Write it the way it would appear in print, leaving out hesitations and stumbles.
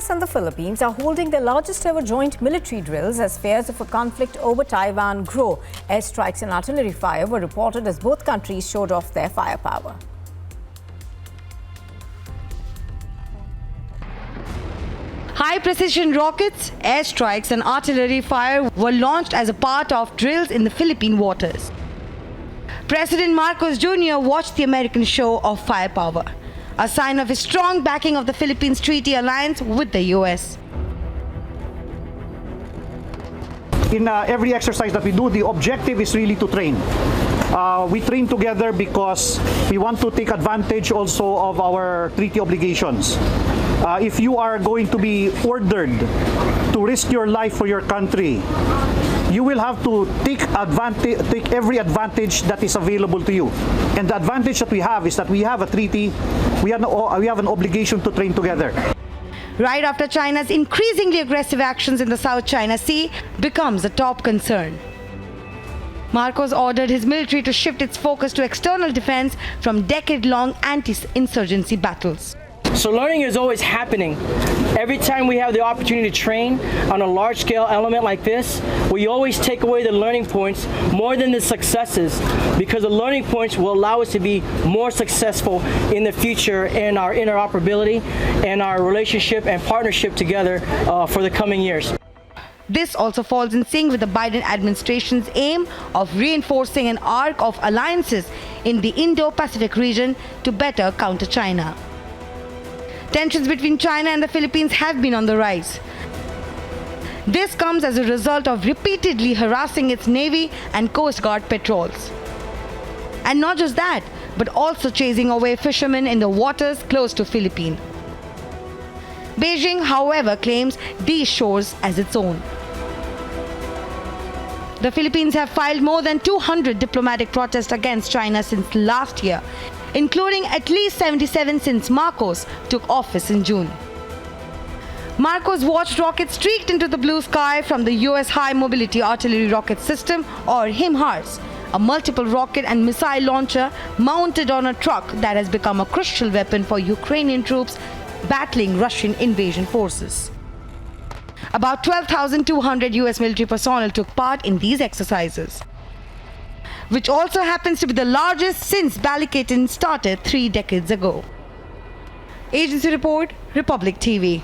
US and the Philippines are holding their largest ever joint military drills as fears of a conflict over Taiwan grow. Airstrikes and artillery fire were reported as both countries showed off their firepower. High-precision rockets, airstrikes and artillery fire were launched as a part of drills in the Philippine waters. President Marcos Jr. watched the American show of firepower, a sign of his strong backing of the Philippines treaty alliance with the US. In every exercise that we do, the objective is really to train. We train together because we want to take advantage also of our treaty obligations. If you are going to be ordered to risk your life for your country, you will have to take every advantage that is available to you. And the advantage that we have is that we have a treaty, we have an obligation to train together. Right after China's increasingly aggressive actions in the South China Sea becomes a top concern. Marcos ordered his military to shift its focus to external defense from decade-long anti-insurgency battles. So learning is always happening. Every time we have the opportunity to train on a large-scale element like this, we always take away the learning points more than the successes, because the learning points will allow us to be more successful in the future in our interoperability and our relationship and partnership together for the coming years. This also falls in sync with the Biden administration's aim of reinforcing an arc of alliances in the Indo-Pacific region to better counter China. Tensions between China and the Philippines have been on the rise. This comes as a result of repeatedly harassing its Navy and Coast Guard patrols. And not just that, but also chasing away fishermen in the waters close to Philippines. Beijing, however, claims these shores as its own. The Philippines have filed more than 200 diplomatic protests against China since last year, including at least 77 since Marcos took office in June. Marcos watched rockets streaked into the blue sky from the US High Mobility Artillery Rocket System, or HIMARS, a multiple rocket and missile launcher mounted on a truck that has become a crucial weapon for Ukrainian troops battling Russian invasion forces. About 12,200 US military personnel took part in these exercises, which also happens to be the largest since Balikatan started 3 decades ago. Agency Report, Republic TV.